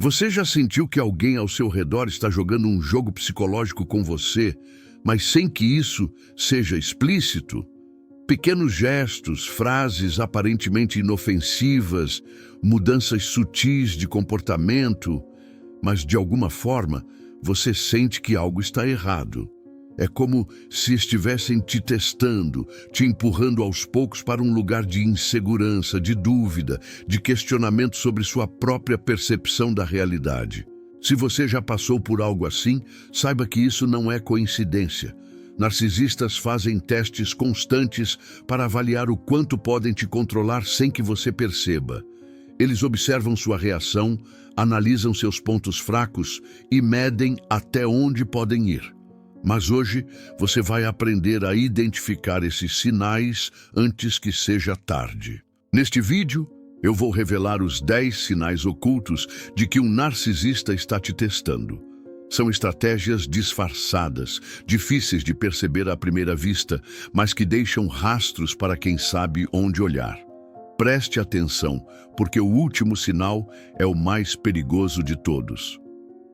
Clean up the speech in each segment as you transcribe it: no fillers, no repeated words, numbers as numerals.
Você já sentiu que alguém ao seu redor está jogando um jogo psicológico com você, mas sem que isso seja explícito? Pequenos gestos, frases aparentemente inofensivas, mudanças sutis de comportamento, mas de alguma forma você sente que algo está errado. É como se estivessem te testando, te empurrando aos poucos para um lugar de insegurança, de dúvida, de questionamento sobre sua própria percepção da realidade. Se você já passou por algo assim, saiba que isso não é coincidência. Narcisistas fazem testes constantes para avaliar o quanto podem te controlar sem que você perceba. Eles observam sua reação, analisam seus pontos fracos e medem até onde podem ir. Mas hoje você vai aprender a identificar esses sinais antes que seja tarde. Neste vídeo, eu vou revelar os 10 sinais ocultos de que um narcisista está te testando. São estratégias disfarçadas, difíceis de perceber à primeira vista, mas que deixam rastros para quem sabe onde olhar. Preste atenção, porque o último sinal é o mais perigoso de todos.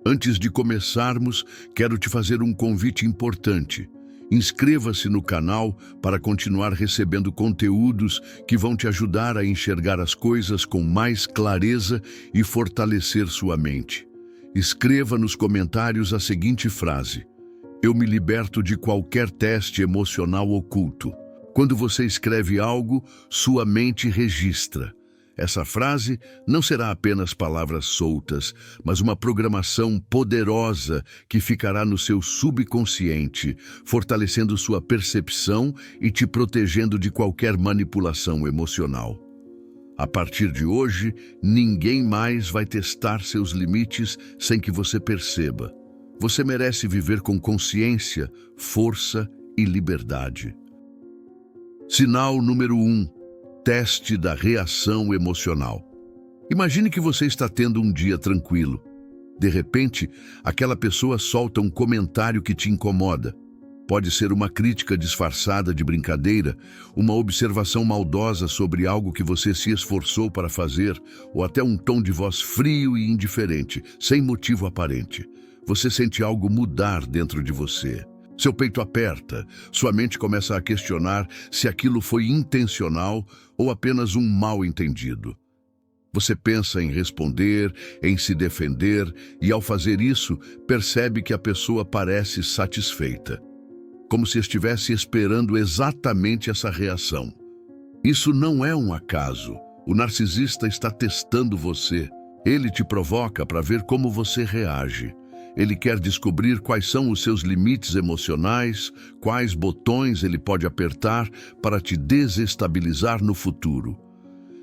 Antes de começarmos, quero te fazer um convite importante. Inscreva-se no canal para continuar recebendo conteúdos que vão te ajudar a enxergar as coisas com mais clareza e fortalecer sua mente. Escreva nos comentários a seguinte frase: eu me liberto de qualquer teste emocional oculto. Quando você escreve algo, sua mente registra. Essa frase não será apenas palavras soltas, mas uma programação poderosa que ficará no seu subconsciente, fortalecendo sua percepção e te protegendo de qualquer manipulação emocional. A partir de hoje, ninguém mais vai testar seus limites sem que você perceba. Você merece viver com consciência, força e liberdade. Sinal número 1. Teste da reação emocional. Imagine que você está tendo um dia tranquilo. De repente, aquela pessoa solta um comentário que te incomoda. Pode ser uma crítica disfarçada de brincadeira, uma observação maldosa sobre algo que você se esforçou para fazer, ou até um tom de voz frio e indiferente, sem motivo aparente. Você sente algo mudar dentro de você. Seu peito aperta, sua mente começa a questionar se aquilo foi intencional ou apenas um mal-entendido. Você pensa em responder, em se defender, e ao fazer isso, percebe que a pessoa parece satisfeita, como se estivesse esperando exatamente essa reação. Isso não é um acaso. O narcisista está testando você. Ele te provoca para ver como você reage. Ele quer descobrir quais são os seus limites emocionais, quais botões ele pode apertar para te desestabilizar no futuro.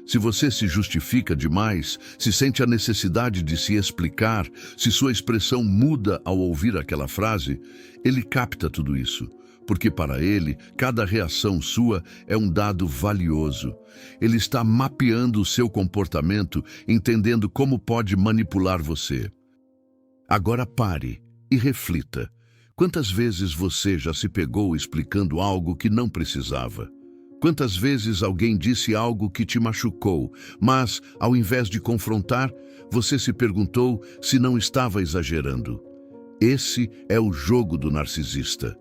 Se você se justifica demais, se sente a necessidade de se explicar, se sua expressão muda ao ouvir aquela frase, ele capta tudo isso, porque para ele, cada reação sua é um dado valioso. Ele está mapeando o seu comportamento, entendendo como pode manipular você. Agora pare e reflita. Quantas vezes você já se pegou explicando algo que não precisava? Quantas vezes alguém disse algo que te machucou, mas, ao invés de confrontar, você se perguntou se não estava exagerando? Esse é o jogo do narcisista.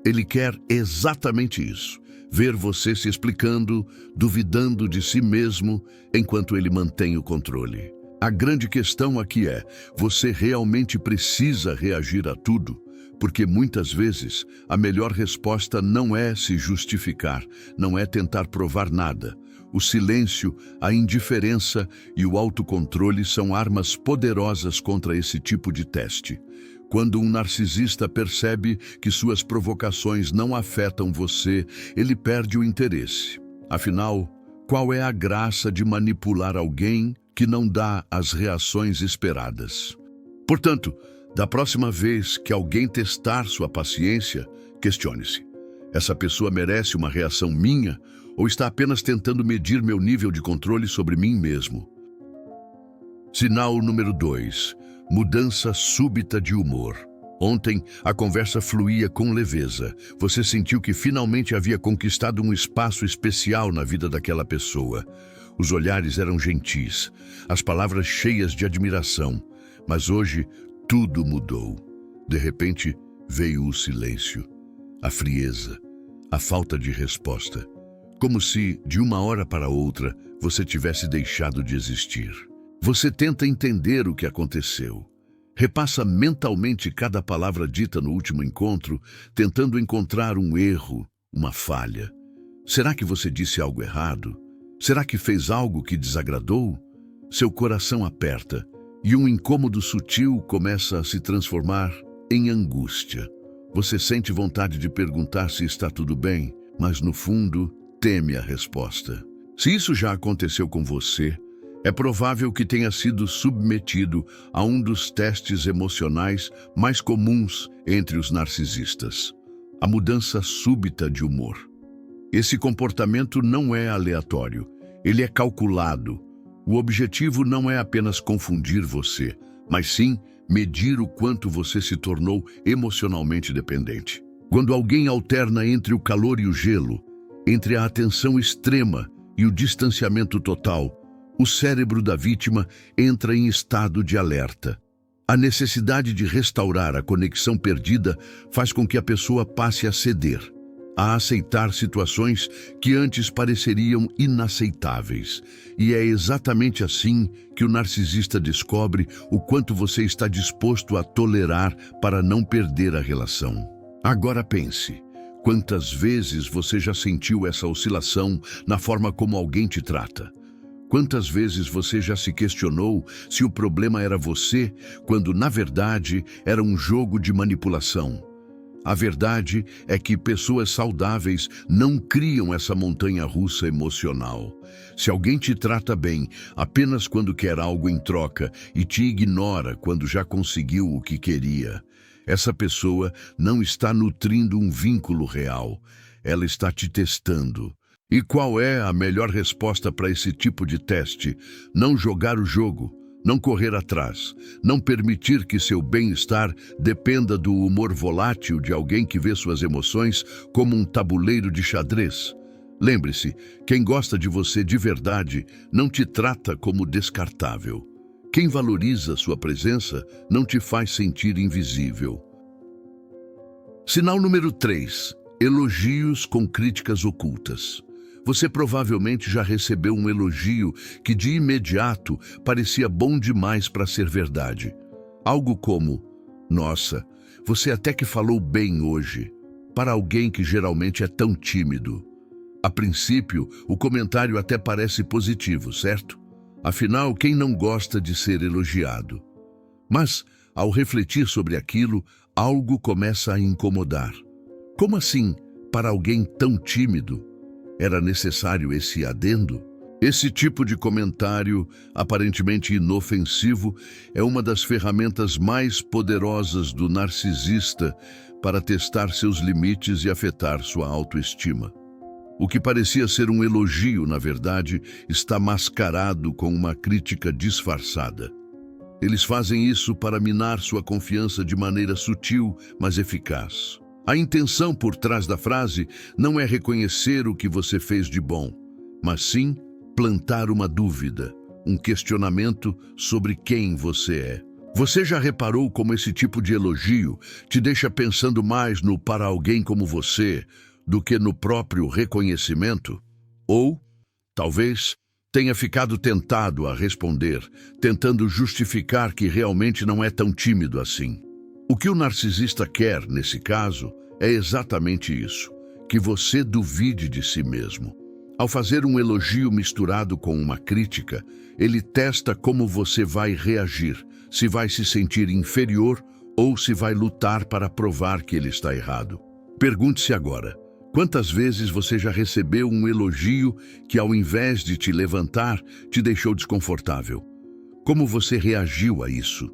Ele quer exatamente isso. Ver você se explicando, duvidando de si mesmo, enquanto ele mantém o controle. A grande questão aqui é, você realmente precisa reagir a tudo? Porque muitas vezes a melhor resposta não é se justificar, não é tentar provar nada. O silêncio, a indiferença e o autocontrole são armas poderosas contra esse tipo de teste. Quando um narcisista percebe que suas provocações não afetam você, ele perde o interesse. Afinal, qual é a graça de manipular alguém que não dá as reações esperadas? Portanto, da próxima vez que alguém testar sua paciência, questione-se: essa pessoa merece uma reação minha ou está apenas tentando medir meu nível de controle sobre mim mesmo? Sinal número 2. Mudança súbita de humor. Ontem, a conversa fluía com leveza. Você sentiu que finalmente havia conquistado um espaço especial na vida daquela pessoa. Os olhares eram gentis, as palavras cheias de admiração. Mas hoje tudo mudou. De repente veio o silêncio, a frieza, a falta de resposta. Como se, de uma hora para outra, você tivesse deixado de existir. Você tenta entender o que aconteceu. Repassa mentalmente cada palavra dita no último encontro, tentando encontrar um erro, uma falha. Será que você disse algo errado? Será que fez algo que desagradou? Seu coração aperta e um incômodo sutil começa a se transformar em angústia. Você sente vontade de perguntar se está tudo bem, mas no fundo teme a resposta. Se isso já aconteceu com você, é provável que tenha sido submetido a um dos testes emocionais mais comuns entre os narcisistas: a mudança súbita de humor. Esse comportamento não é aleatório, ele é calculado. O objetivo não é apenas confundir você, mas sim medir o quanto você se tornou emocionalmente dependente. Quando alguém alterna entre o calor e o gelo, entre a atenção extrema e o distanciamento total, o cérebro da vítima entra em estado de alerta. A necessidade de restaurar a conexão perdida faz com que a pessoa passe a ceder, a aceitar situações que antes pareceriam inaceitáveis. E é exatamente assim que o narcisista descobre o quanto você está disposto a tolerar para não perder a relação. Agora pense, quantas vezes você já sentiu essa oscilação na forma como alguém te trata? Quantas vezes você já se questionou se o problema era você, quando na verdade era um jogo de manipulação? A verdade é que pessoas saudáveis não criam essa montanha-russa emocional. Se alguém te trata bem apenas quando quer algo em troca e te ignora quando já conseguiu o que queria, essa pessoa não está nutrindo um vínculo real. Ela está te testando. E qual é a melhor resposta para esse tipo de teste? Não jogar o jogo, não correr atrás, não permitir que seu bem-estar dependa do humor volátil de alguém que vê suas emoções como um tabuleiro de xadrez. Lembre-se, quem gosta de você de verdade não te trata como descartável. Quem valoriza sua presença não te faz sentir invisível. Sinal número 3. Elogios com críticas ocultas. Você provavelmente já recebeu um elogio que de imediato parecia bom demais para ser verdade. Algo como: "Nossa, você até que falou bem hoje", para alguém que geralmente é tão tímido. A princípio, o comentário até parece positivo, certo? Afinal, quem não gosta de ser elogiado? Mas, ao refletir sobre aquilo, algo começa a incomodar. Como assim, para alguém tão tímido? Era necessário esse adendo? Esse tipo de comentário, aparentemente inofensivo, é uma das ferramentas mais poderosas do narcisista para testar seus limites e afetar sua autoestima. O que parecia ser um elogio, na verdade, está mascarado com uma crítica disfarçada. Eles fazem isso para minar sua confiança de maneira sutil, mas eficaz. A intenção por trás da frase não é reconhecer o que você fez de bom, mas sim plantar uma dúvida, um questionamento sobre quem você é. Você já reparou como esse tipo de elogio te deixa pensando mais no "para alguém como você" do que no próprio reconhecimento? Ou, talvez, tenha ficado tentado a responder, tentando justificar que realmente não é tão tímido assim. O que o narcisista quer, nesse caso, é exatamente isso, que você duvide de si mesmo. Ao fazer um elogio misturado com uma crítica, ele testa como você vai reagir, se vai se sentir inferior ou se vai lutar para provar que ele está errado. Pergunte-se agora: quantas vezes você já recebeu um elogio que, ao invés de te levantar, te deixou desconfortável? Como você reagiu a isso?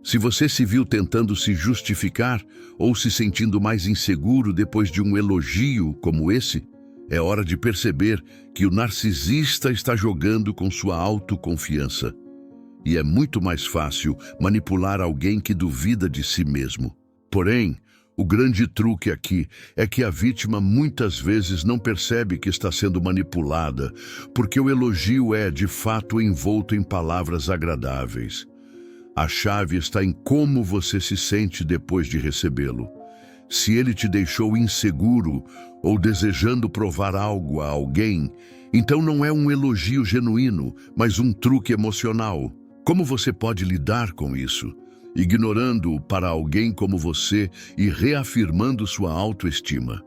Se você se viu tentando se justificar ou se sentindo mais inseguro depois de um elogio como esse, é hora de perceber que o narcisista está jogando com sua autoconfiança. E é muito mais fácil manipular alguém que duvida de si mesmo. Porém, o grande truque aqui é que a vítima muitas vezes não percebe que está sendo manipulada, porque o elogio é, de fato, envolto em palavras agradáveis. A chave está em como você se sente depois de recebê-lo. Se ele te deixou inseguro ou desejando provar algo a alguém, então não é um elogio genuíno, mas um truque emocional. Como você pode lidar com isso? Ignorando-o para alguém como você e reafirmando sua autoestima.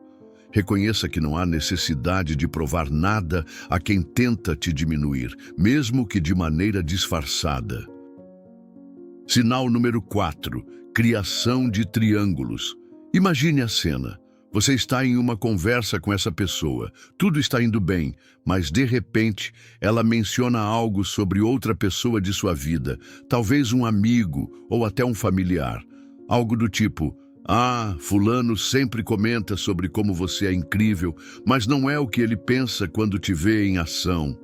Reconheça que não há necessidade de provar nada a quem tenta te diminuir, mesmo que de maneira disfarçada. Sinal número 4. Criação de triângulos. Imagine a cena. Você está em uma conversa com essa pessoa. Tudo está indo bem, mas de repente ela menciona algo sobre outra pessoa de sua vida, talvez um amigo ou até um familiar. Algo do tipo: "Ah, fulano sempre comenta sobre como você é incrível, mas não é o que ele pensa quando te vê em ação."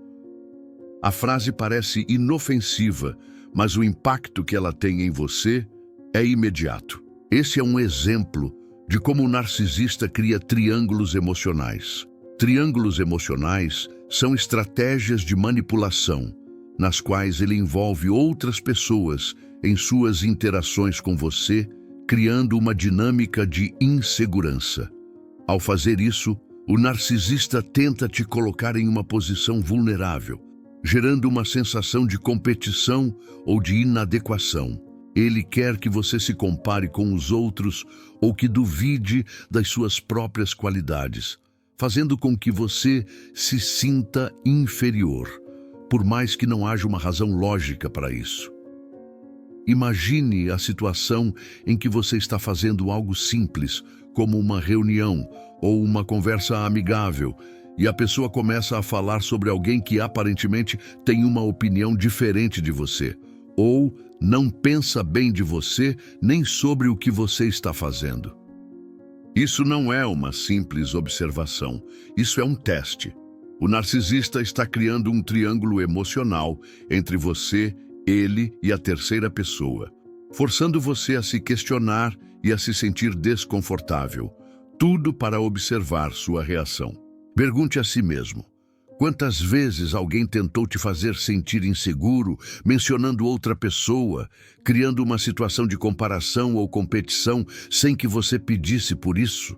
A frase parece inofensiva, mas o impacto que ela tem em você é imediato. Esse é um exemplo de como o narcisista cria triângulos emocionais. Triângulos emocionais são estratégias de manipulação, nas quais ele envolve outras pessoas em suas interações com você, criando uma dinâmica de insegurança. Ao fazer isso, o narcisista tenta te colocar em uma posição vulnerável, gerando uma sensação de competição ou de inadequação. Ele quer que você se compare com os outros ou que duvide das suas próprias qualidades, fazendo com que você se sinta inferior, por mais que não haja uma razão lógica para isso. Imagine a situação em que você está fazendo algo simples, como uma reunião ou uma conversa amigável, e a pessoa começa a falar sobre alguém que aparentemente tem uma opinião diferente de você, ou não pensa bem de você nem sobre o que você está fazendo. Isso não é uma simples observação, isso é um teste. O narcisista está criando um triângulo emocional entre você, ele e a terceira pessoa, forçando você a se questionar e a se sentir desconfortável, tudo para observar sua reação. Pergunte a si mesmo: quantas vezes alguém tentou te fazer sentir inseguro, mencionando outra pessoa, criando uma situação de comparação ou competição sem que você pedisse por isso?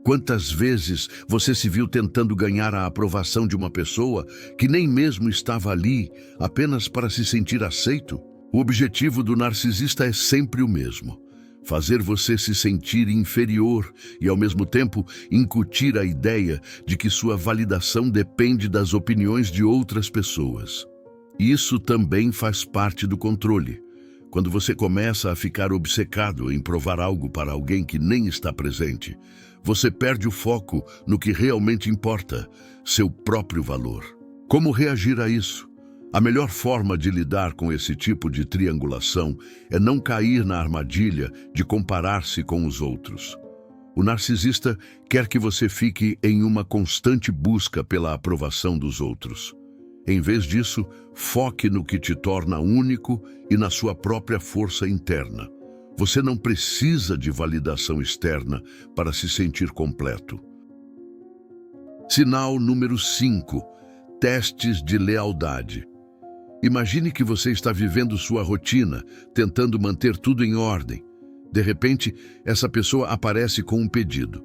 Quantas vezes você se viu tentando ganhar a aprovação de uma pessoa que nem mesmo estava ali, apenas para se sentir aceito? O objetivo do narcisista é sempre o mesmo: fazer você se sentir inferior e, ao mesmo tempo, incutir a ideia de que sua validação depende das opiniões de outras pessoas. Isso também faz parte do controle. Quando você começa a ficar obcecado em provar algo para alguém que nem está presente, você perde o foco no que realmente importa, seu próprio valor. Como reagir a isso? A melhor forma de lidar com esse tipo de triangulação é não cair na armadilha de comparar-se com os outros. O narcisista quer que você fique em uma constante busca pela aprovação dos outros. Em vez disso, foque no que te torna único e na sua própria força interna. Você não precisa de validação externa para se sentir completo. Sinal número 5. Testes de lealdade. Imagine que você está vivendo sua rotina, tentando manter tudo em ordem. De repente, essa pessoa aparece com um pedido.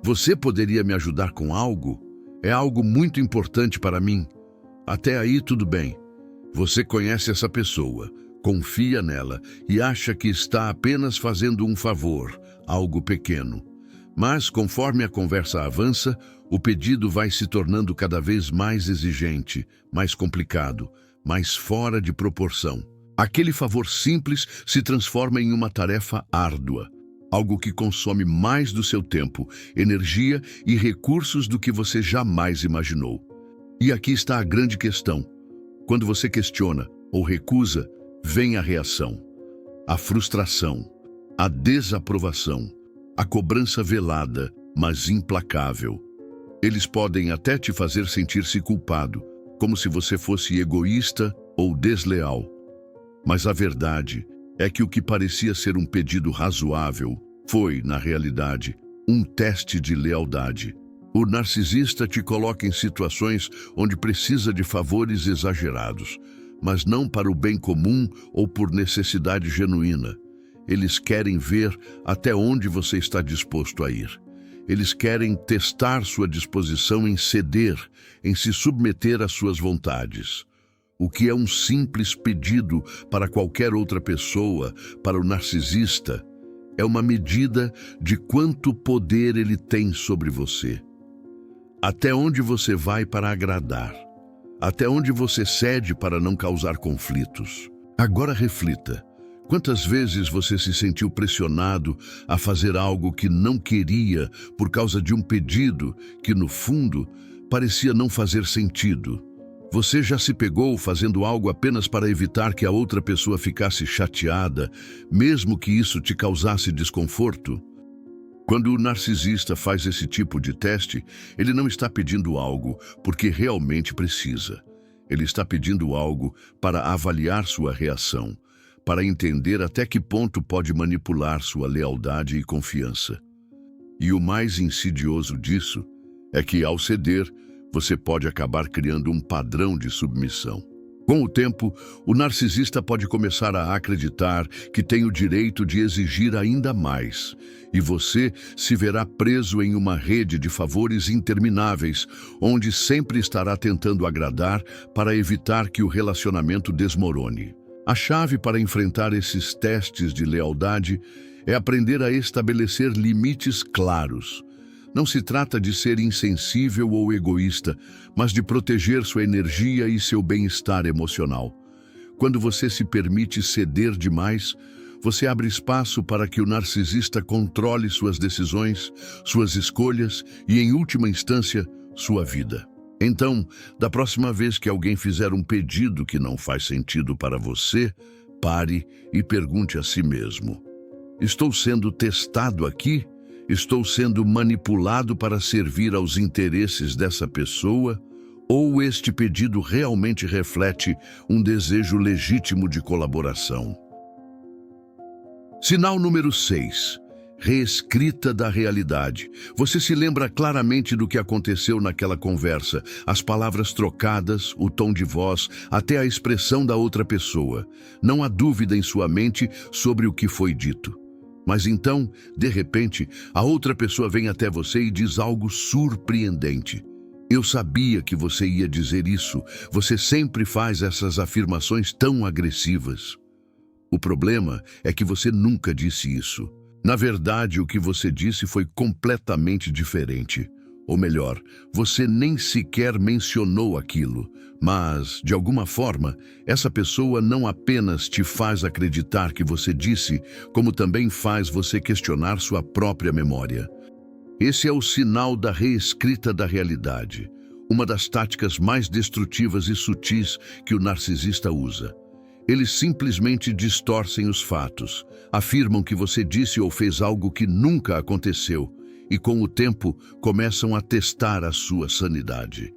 Você poderia me ajudar com algo? É algo muito importante para mim. Até aí tudo bem. Você conhece essa pessoa, confia nela e acha que está apenas fazendo um favor, algo pequeno. Mas, conforme a conversa avança, o pedido vai se tornando cada vez mais exigente, mais complicado, mais fora de proporção. Aquele favor simples se transforma em uma tarefa árdua, algo que consome mais do seu tempo, energia e recursos do que você jamais imaginou. E aqui está a grande questão. Quando você questiona ou recusa, vem a reação, a frustração, a desaprovação, a cobrança velada, mas implacável. Eles podem até te fazer sentir-se culpado, como se você fosse egoísta ou desleal. Mas a verdade é que o que parecia ser um pedido razoável foi, na realidade, um teste de lealdade. O narcisista te coloca em situações onde precisa de favores exagerados, mas não para o bem comum ou por necessidade genuína. Eles querem ver até onde você está disposto a ir. Eles querem testar sua disposição em ceder, em se submeter às suas vontades. O que é um simples pedido para qualquer outra pessoa, para o narcisista, é uma medida de quanto poder ele tem sobre você. Até onde você vai para agradar? Até onde você cede para não causar conflitos? Agora reflita. Quantas vezes você se sentiu pressionado a fazer algo que não queria por causa de um pedido que, no fundo, parecia não fazer sentido? Você já se pegou fazendo algo apenas para evitar que a outra pessoa ficasse chateada, mesmo que isso te causasse desconforto? Quando o narcisista faz esse tipo de teste, ele não está pedindo algo porque realmente precisa. Ele está pedindo algo para avaliar sua reação, para entender até que ponto pode manipular sua lealdade e confiança. E o mais insidioso disso é que, ao ceder, você pode acabar criando um padrão de submissão. Com o tempo, o narcisista pode começar a acreditar que tem o direito de exigir ainda mais, e você se verá preso em uma rede de favores intermináveis, onde sempre estará tentando agradar para evitar que o relacionamento desmorone. A chave para enfrentar esses testes de lealdade é aprender a estabelecer limites claros. Não se trata de ser insensível ou egoísta, mas de proteger sua energia e seu bem-estar emocional. Quando você se permite ceder demais, você abre espaço para que o narcisista controle suas decisões, suas escolhas e, em última instância, sua vida. Então, da próxima vez que alguém fizer um pedido que não faz sentido para você, pare e pergunte a si mesmo: estou sendo testado aqui? Estou sendo manipulado para servir aos interesses dessa pessoa? Ou este pedido realmente reflete um desejo legítimo de colaboração? Sinal número 6. Reescrita da realidade. Você se lembra claramente do que aconteceu naquela conversa, as palavras trocadas, o tom de voz, até a expressão da outra pessoa. Não há dúvida em sua mente sobre o que foi dito. Mas então, de repente, a outra pessoa vem até você e diz algo surpreendente. Eu sabia que você ia dizer isso. Você sempre faz essas afirmações tão agressivas. O problema é que você nunca disse isso. Na verdade, o que você disse foi completamente diferente. Ou melhor, você nem sequer mencionou aquilo. Mas, de alguma forma, essa pessoa não apenas te faz acreditar que você disse, como também faz você questionar sua própria memória. Esse é o sinal da reescrita da realidade, uma das táticas mais destrutivas e sutis que o narcisista usa. Eles simplesmente distorcem os fatos, afirmam que você disse ou fez algo que nunca aconteceu e, com o tempo, começam a testar a sua sanidade.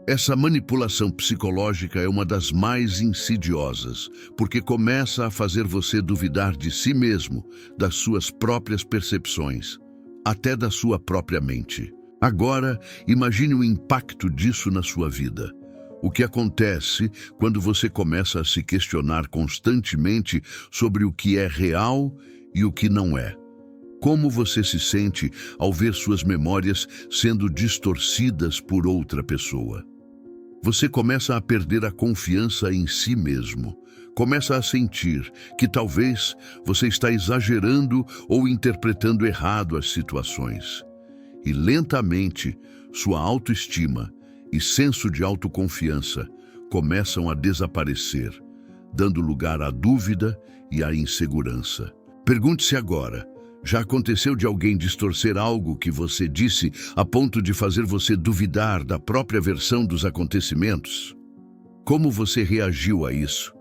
Essa manipulação psicológica é uma das mais insidiosas, porque começa a fazer você duvidar de si mesmo, das suas próprias percepções, até da sua própria mente. Agora, imagine o impacto disso na sua vida. O que acontece quando você começa a se questionar constantemente sobre o que é real e o que não é? Como você se sente ao ver suas memórias sendo distorcidas por outra pessoa? Você começa a perder a confiança em si mesmo. Começa a sentir que talvez você está exagerando ou interpretando errado as situações. E lentamente, sua autoestima e senso de autoconfiança começam a desaparecer, dando lugar à dúvida e à insegurança. Pergunte-se agora: já aconteceu de alguém distorcer algo que você disse a ponto de fazer você duvidar da própria versão dos acontecimentos? Como você reagiu a isso?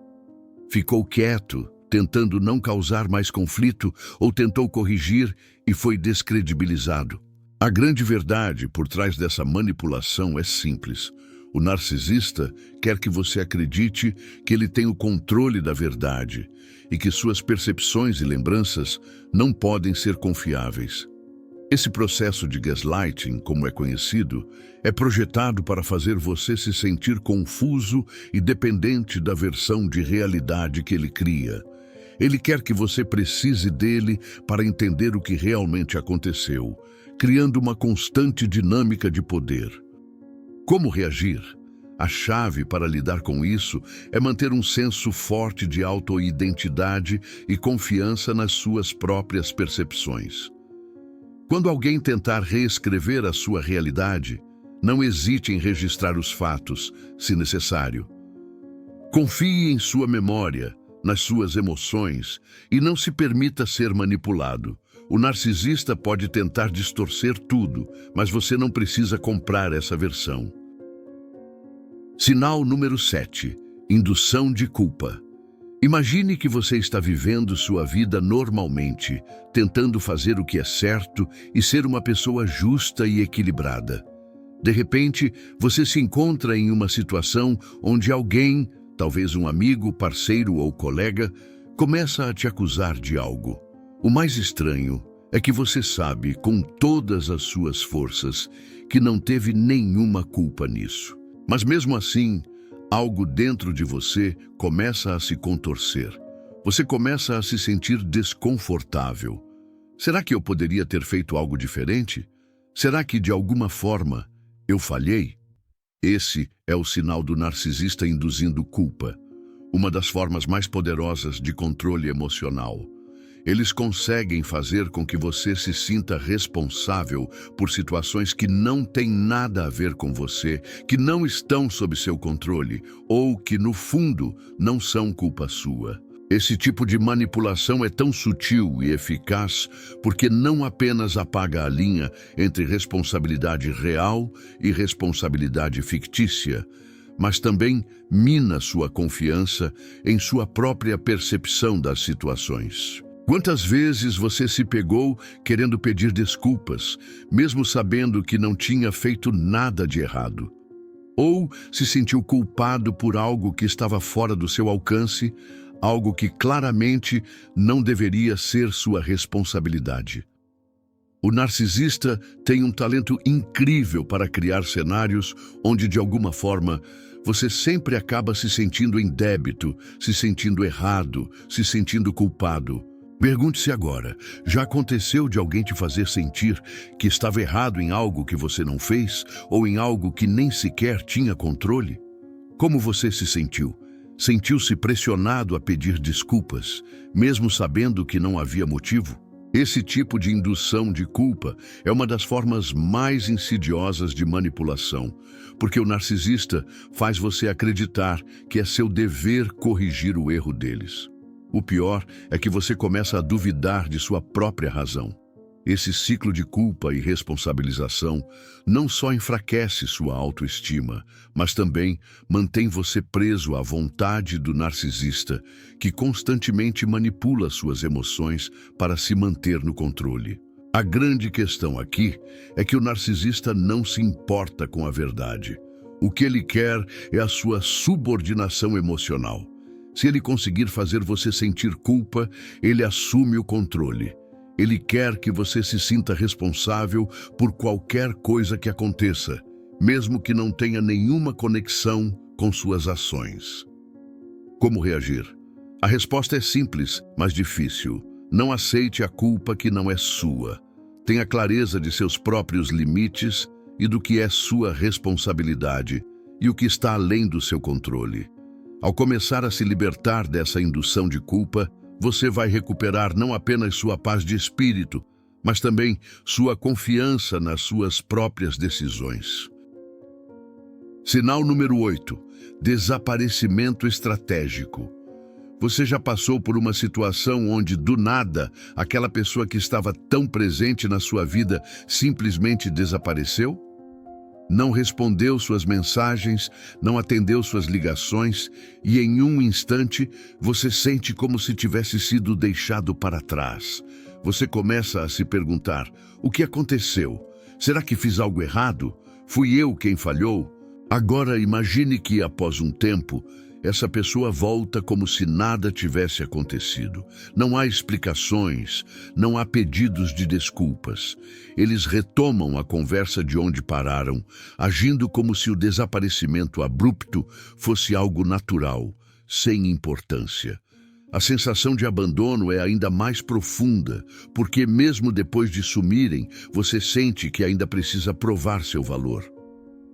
Ficou quieto, tentando não causar mais conflito, ou tentou corrigir e foi descredibilizado? A grande verdade por trás dessa manipulação é simples. O narcisista quer que você acredite que ele tem o controle da verdade e que suas percepções e lembranças não podem ser confiáveis. Esse processo de gaslighting, como é conhecido, é projetado para fazer você se sentir confuso e dependente da versão de realidade que ele cria. Ele quer que você precise dele para entender o que realmente aconteceu, criando uma constante dinâmica de poder. Como reagir? A chave para lidar com isso é manter um senso forte de autoidentidade e confiança nas suas próprias percepções. Quando alguém tentar reescrever a sua realidade, não hesite em registrar os fatos, se necessário. Confie em sua memória, nas suas emoções e não se permita ser manipulado. O narcisista pode tentar distorcer tudo, mas você não precisa comprar essa versão. Sinal número 7. Indução de culpa. Imagine que você está vivendo sua vida normalmente, tentando fazer o que é certo e ser uma pessoa justa e equilibrada. De repente, você se encontra em uma situação onde alguém, talvez um amigo, parceiro ou colega, começa a te acusar de algo. O mais estranho é que você sabe, com todas as suas forças, que não teve nenhuma culpa nisso. Mas mesmo assim, algo dentro de você começa a se contorcer. Você começa a se sentir desconfortável. Será que eu poderia ter feito algo diferente? Será que, de alguma forma, eu falhei? Esse é o sinal do narcisista induzindo culpa, uma das formas mais poderosas de controle emocional. Eles conseguem fazer com que você se sinta responsável por situações que não têm nada a ver com você, que não estão sob seu controle ou que, no fundo, não são culpa sua. Esse tipo de manipulação é tão sutil e eficaz porque não apenas apaga a linha entre responsabilidade real e responsabilidade fictícia, mas também mina sua confiança em sua própria percepção das situações. Quantas vezes você se pegou querendo pedir desculpas, mesmo sabendo que não tinha feito nada de errado? Ou se sentiu culpado por algo que estava fora do seu alcance, algo que claramente não deveria ser sua responsabilidade? O narcisista tem um talento incrível para criar cenários onde, de alguma forma, você sempre acaba se sentindo em débito, se sentindo errado, se sentindo culpado. Pergunte-se agora, já aconteceu de alguém te fazer sentir que estava errado em algo que você não fez ou em algo que nem sequer tinha controle? Como você se sentiu? Sentiu-se pressionado a pedir desculpas, mesmo sabendo que não havia motivo? Esse tipo de indução de culpa é uma das formas mais insidiosas de manipulação, porque o narcisista faz você acreditar que é seu dever corrigir o erro deles. O pior é que você começa a duvidar de sua própria razão. Esse ciclo de culpa e responsabilização não só enfraquece sua autoestima, mas também mantém você preso à vontade do narcisista, que constantemente manipula suas emoções para se manter no controle. A grande questão aqui é que o narcisista não se importa com a verdade. O que ele quer é a sua subordinação emocional. Se ele conseguir fazer você sentir culpa, ele assume o controle. Ele quer que você se sinta responsável por qualquer coisa que aconteça, mesmo que não tenha nenhuma conexão com suas ações. Como reagir? A resposta é simples, mas difícil. Não aceite a culpa que não é sua. Tenha clareza de seus próprios limites e do que é sua responsabilidade e o que está além do seu controle. Ao começar a se libertar dessa indução de culpa, você vai recuperar não apenas sua paz de espírito, mas também sua confiança nas suas próprias decisões. Sinal número 8. Desaparecimento estratégico. Você já passou por uma situação onde, do nada, aquela pessoa que estava tão presente na sua vida simplesmente desapareceu? Não respondeu suas mensagens, não atendeu suas ligações e em um instante você sente como se tivesse sido deixado para trás. Você começa a se perguntar, o que aconteceu? Será que fiz algo errado? Fui eu quem falhou? Agora imagine que, após um tempo, essa pessoa volta como se nada tivesse acontecido. Não há explicações, não há pedidos de desculpas. Eles retomam a conversa de onde pararam, agindo como se o desaparecimento abrupto fosse algo natural, sem importância. A sensação de abandono é ainda mais profunda, porque mesmo depois de sumirem, você sente que ainda precisa provar seu valor.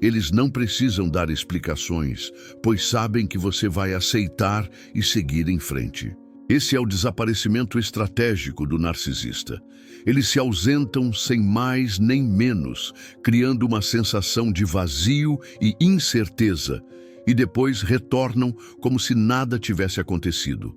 Eles não precisam dar explicações, pois sabem que você vai aceitar e seguir em frente. Esse é o desaparecimento estratégico do narcisista. Eles se ausentam sem mais nem menos, criando uma sensação de vazio e incerteza, e depois retornam como se nada tivesse acontecido.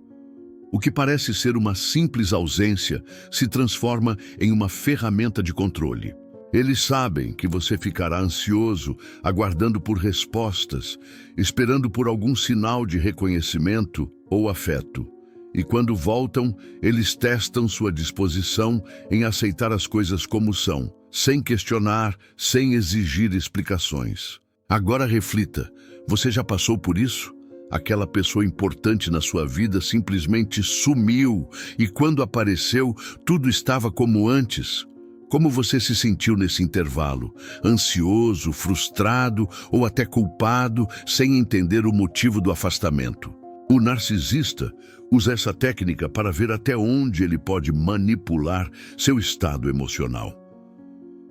O que parece ser uma simples ausência se transforma em uma ferramenta de controle. Eles sabem que você ficará ansioso, aguardando por respostas, esperando por algum sinal de reconhecimento ou afeto. E quando voltam, eles testam sua disposição em aceitar as coisas como são, sem questionar, sem exigir explicações. Agora reflita, você já passou por isso? Aquela pessoa importante na sua vida simplesmente sumiu e quando apareceu, tudo estava como antes. Como você se sentiu nesse intervalo? Ansioso, frustrado ou até culpado, sem entender o motivo do afastamento? O narcisista usa essa técnica para ver até onde ele pode manipular seu estado emocional.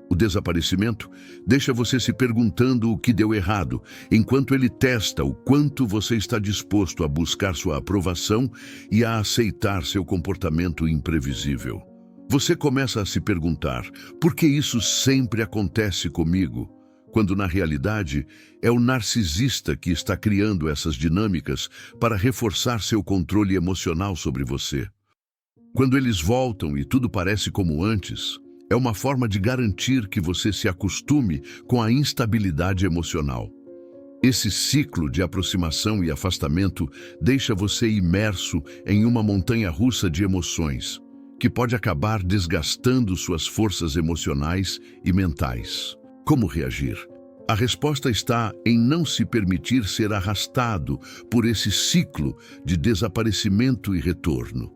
O desaparecimento deixa você se perguntando o que deu errado, enquanto ele testa o quanto você está disposto a buscar sua aprovação e a aceitar seu comportamento imprevisível. Você começa a se perguntar, por que isso sempre acontece comigo? Quando na realidade é o narcisista que está criando essas dinâmicas para reforçar seu controle emocional sobre você. Quando eles voltam e tudo parece como antes, é uma forma de garantir que você se acostume com a instabilidade emocional. Esse ciclo de aproximação e afastamento deixa você imerso em uma montanha-russa de emoções, que pode acabar desgastando suas forças emocionais e mentais. Como reagir? A resposta está em não se permitir ser arrastado por esse ciclo de desaparecimento e retorno.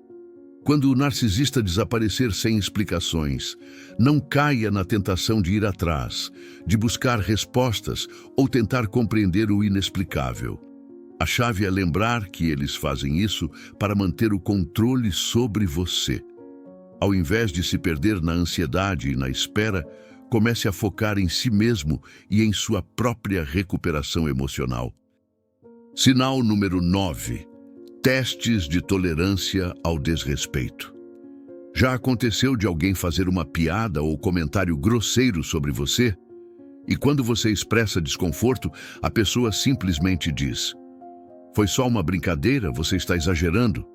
Quando o narcisista desaparecer sem explicações, não caia na tentação de ir atrás, de buscar respostas ou tentar compreender o inexplicável. A chave é lembrar que eles fazem isso para manter o controle sobre você. Ao invés de se perder na ansiedade e na espera, comece a focar em si mesmo e em sua própria recuperação emocional. Sinal número 9. Testes de tolerância ao desrespeito. Já aconteceu de alguém fazer uma piada ou comentário grosseiro sobre você? E quando você expressa desconforto, a pessoa simplesmente diz: "Foi só uma brincadeira, você está exagerando."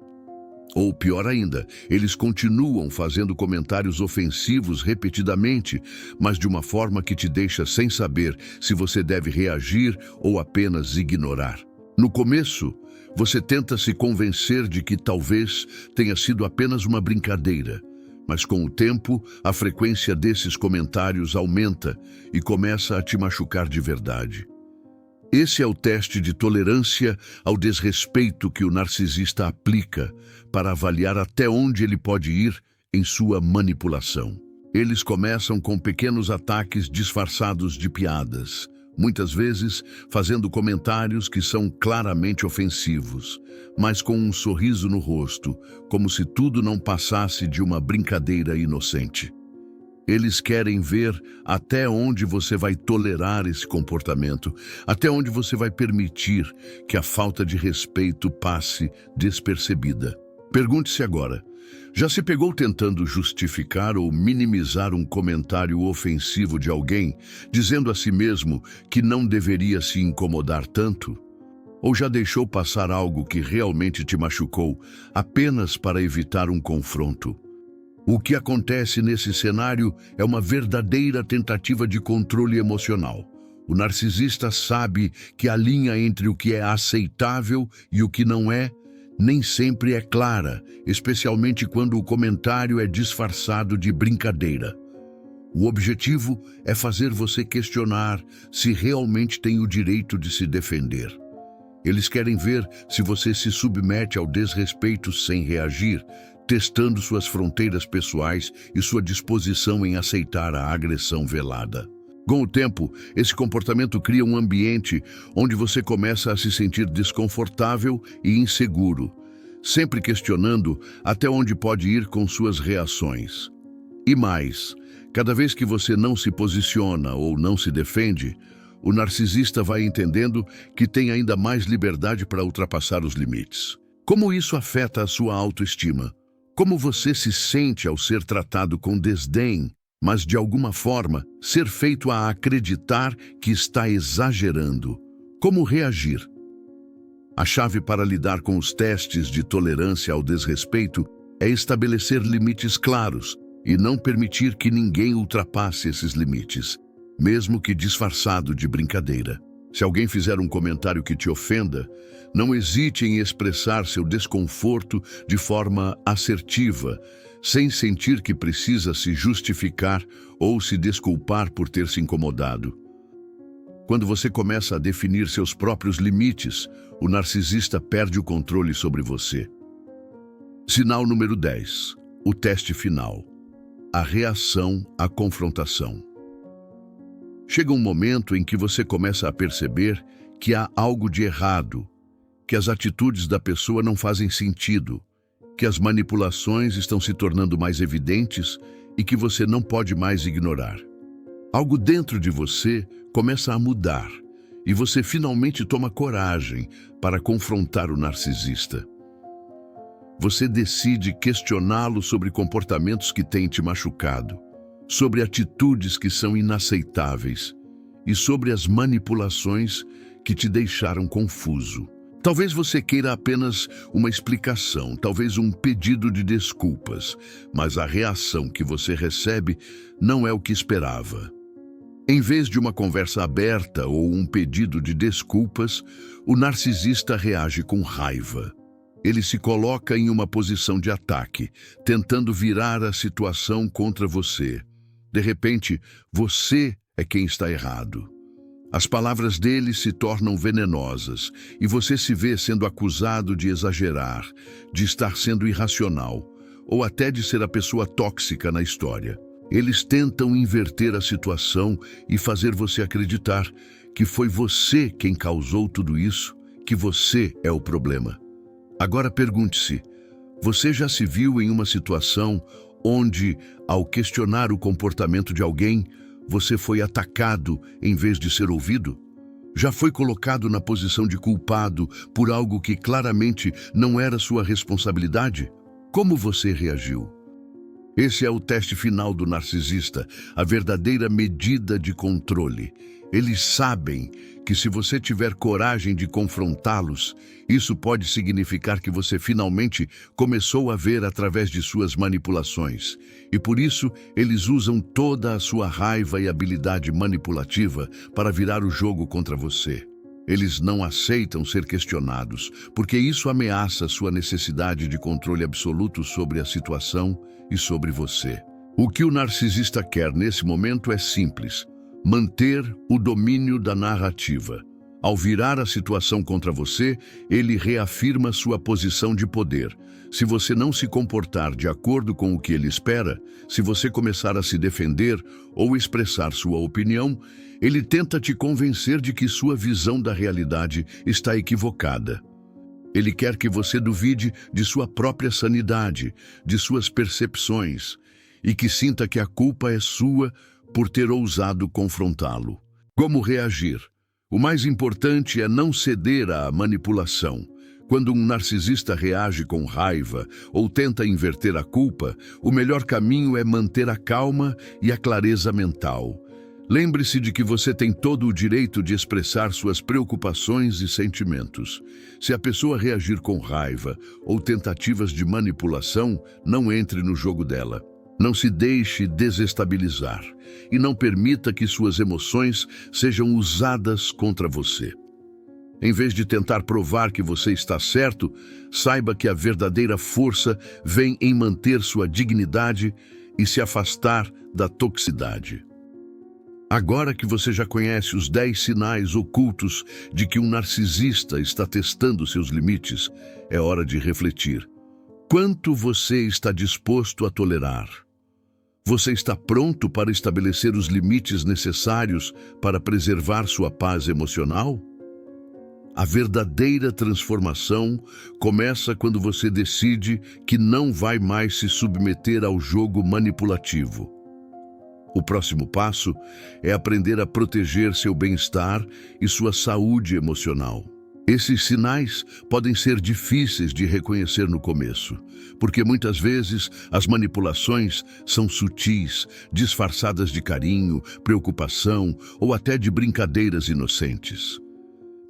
Ou pior ainda, eles continuam fazendo comentários ofensivos repetidamente, mas de uma forma que te deixa sem saber se você deve reagir ou apenas ignorar. No começo, você tenta se convencer de que talvez tenha sido apenas uma brincadeira, mas com o tempo, a frequência desses comentários aumenta e começa a te machucar de verdade. Esse é o teste de tolerância ao desrespeito que o narcisista aplica para avaliar até onde ele pode ir em sua manipulação. Eles começam com pequenos ataques disfarçados de piadas, muitas vezes fazendo comentários que são claramente ofensivos, mas com um sorriso no rosto, como se tudo não passasse de uma brincadeira inocente. Eles querem ver até onde você vai tolerar esse comportamento, até onde você vai permitir que a falta de respeito passe despercebida. Pergunte-se agora, já se pegou tentando justificar ou minimizar um comentário ofensivo de alguém, dizendo a si mesmo que não deveria se incomodar tanto? Ou já deixou passar algo que realmente te machucou apenas para evitar um confronto? O que acontece nesse cenário é uma verdadeira tentativa de controle emocional. O narcisista sabe que a linha entre o que é aceitável e o que não é nem sempre é clara, especialmente quando o comentário é disfarçado de brincadeira. O objetivo é fazer você questionar se realmente tem o direito de se defender. Eles querem ver se você se submete ao desrespeito sem reagir, testando suas fronteiras pessoais e sua disposição em aceitar a agressão velada. Com o tempo, esse comportamento cria um ambiente onde você começa a se sentir desconfortável e inseguro, sempre questionando até onde pode ir com suas reações. E mais, cada vez que você não se posiciona ou não se defende, o narcisista vai entendendo que tem ainda mais liberdade para ultrapassar os limites. Como isso afeta a sua autoestima? Como você se sente ao ser tratado com desdém, mas de alguma forma ser feito a acreditar que está exagerando? Como reagir? A chave para lidar com os testes de tolerância ao desrespeito é estabelecer limites claros e não permitir que ninguém ultrapasse esses limites, mesmo que disfarçado de brincadeira. Se alguém fizer um comentário que te ofenda, não hesite em expressar seu desconforto de forma assertiva, sem sentir que precisa se justificar ou se desculpar por ter se incomodado. Quando você começa a definir seus próprios limites, o narcisista perde o controle sobre você. Sinal número 10. O teste final. A reação à confrontação. Chega um momento em que você começa a perceber que há algo de errado, que as atitudes da pessoa não fazem sentido, que as manipulações estão se tornando mais evidentes e que você não pode mais ignorar. Algo dentro de você começa a mudar e você finalmente toma coragem para confrontar o narcisista. Você decide questioná-lo sobre comportamentos que têm te machucado, sobre atitudes que são inaceitáveis e sobre as manipulações que te deixaram confuso. Talvez você queira apenas uma explicação, talvez um pedido de desculpas, mas a reação que você recebe não é o que esperava. Em vez de uma conversa aberta ou um pedido de desculpas, o narcisista reage com raiva. Ele se coloca em uma posição de ataque, tentando virar a situação contra você. De repente, você é quem está errado. As palavras dele se tornam venenosas e você se vê sendo acusado de exagerar, de estar sendo irracional ou até de ser a pessoa tóxica na história. Eles tentam inverter a situação e fazer você acreditar que foi você quem causou tudo isso, que você é o problema. Agora pergunte-se, você já se viu em uma situação onde, ao questionar o comportamento de alguém, você foi atacado em vez de ser ouvido? Já foi colocado na posição de culpado por algo que claramente não era sua responsabilidade? Como você reagiu? Esse é o teste final do narcisista, a verdadeira medida de controle. Eles sabem que se você tiver coragem de confrontá-los, isso pode significar que você finalmente começou a ver através de suas manipulações. E por isso, eles usam toda a sua raiva e habilidade manipulativa para virar o jogo contra você. Eles não aceitam ser questionados, porque isso ameaça sua necessidade de controle absoluto sobre a situação e sobre você. O que o narcisista quer nesse momento é simples: manter o domínio da narrativa. Ao virar a situação contra você, ele reafirma sua posição de poder. Se você não se comportar de acordo com o que ele espera, se você começar a se defender ou expressar sua opinião, ele tenta te convencer de que sua visão da realidade está equivocada. Ele quer que você duvide de sua própria sanidade, de suas percepções, e que sinta que a culpa é sua por ter ousado confrontá-lo. Como reagir? O mais importante é não ceder à manipulação. Quando um narcisista reage com raiva ou tenta inverter a culpa, o melhor caminho é manter a calma e a clareza mental. Lembre-se de que você tem todo o direito de expressar suas preocupações e sentimentos. Se a pessoa reagir com raiva ou tentativas de manipulação, não entre no jogo dela. Não se deixe desestabilizar e não permita que suas emoções sejam usadas contra você. Em vez de tentar provar que você está certo, saiba que a verdadeira força vem em manter sua dignidade e se afastar da toxicidade. Agora que você já conhece os 10 sinais ocultos de que um narcisista está testando seus limites, é hora de refletir. Quanto você está disposto a tolerar? Você está pronto para estabelecer os limites necessários para preservar sua paz emocional? A verdadeira transformação começa quando você decide que não vai mais se submeter ao jogo manipulativo. O próximo passo é aprender a proteger seu bem-estar e sua saúde emocional. Esses sinais podem ser difíceis de reconhecer no começo, porque muitas vezes as manipulações são sutis, disfarçadas de carinho, preocupação ou até de brincadeiras inocentes.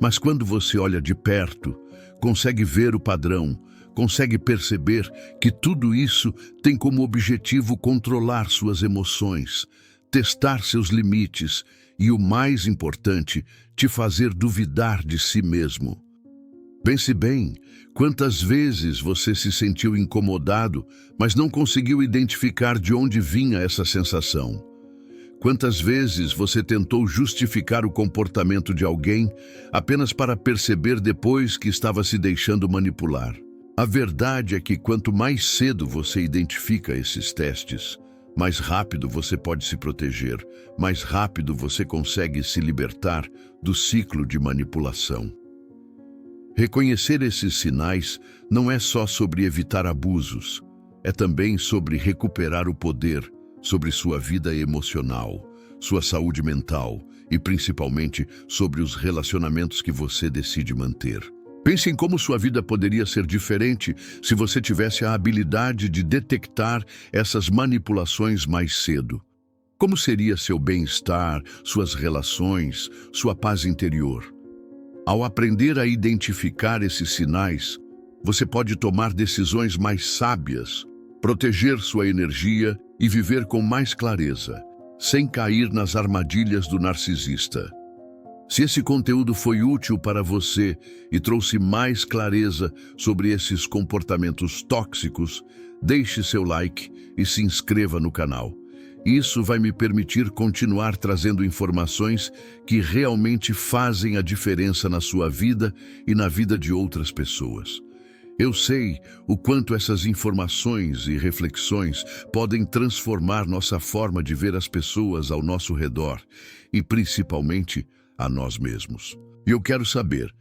Mas quando você olha de perto, consegue ver o padrão, consegue perceber que tudo isso tem como objetivo controlar suas emoções, testar seus limites e, o mais importante, te fazer duvidar de si mesmo. Pense bem, quantas vezes você se sentiu incomodado, mas não conseguiu identificar de onde vinha essa sensação? Quantas vezes você tentou justificar o comportamento de alguém apenas para perceber depois que estava se deixando manipular? A verdade é que quanto mais cedo você identifica esses testes, mais rápido você pode se proteger, mais rápido você consegue se libertar do ciclo de manipulação. Reconhecer esses sinais não é só sobre evitar abusos, é também sobre recuperar o poder sobre sua vida emocional, sua saúde mental e principalmente sobre os relacionamentos que você decide manter. Pense em como sua vida poderia ser diferente se você tivesse a habilidade de detectar essas manipulações mais cedo. Como seria seu bem-estar, suas relações, sua paz interior? Ao aprender a identificar esses sinais, você pode tomar decisões mais sábias, proteger sua energia e viver com mais clareza, sem cair nas armadilhas do narcisista. Se esse conteúdo foi útil para você e trouxe mais clareza sobre esses comportamentos tóxicos, deixe seu like e se inscreva no canal. Isso vai me permitir continuar trazendo informações que realmente fazem a diferença na sua vida e na vida de outras pessoas. Eu sei o quanto essas informações e reflexões podem transformar nossa forma de ver as pessoas ao nosso redor e, principalmente, a nós mesmos. E eu quero saber,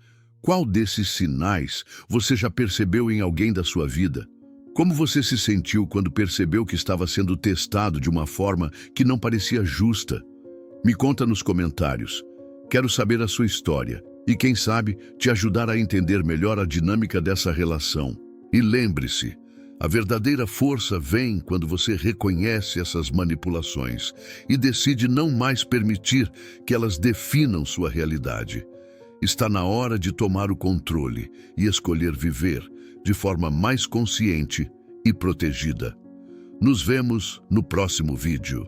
qual desses sinais você já percebeu em alguém da sua vida? Como você se sentiu quando percebeu que estava sendo testado de uma forma que não parecia justa? Me conta nos comentários. Quero saber a sua história e, quem sabe, te ajudar a entender melhor a dinâmica dessa relação. E lembre-se, a verdadeira força vem quando você reconhece essas manipulações e decide não mais permitir que elas definam sua realidade. Está na hora de tomar o controle e escolher viver de forma mais consciente e protegida. Nos vemos no próximo vídeo.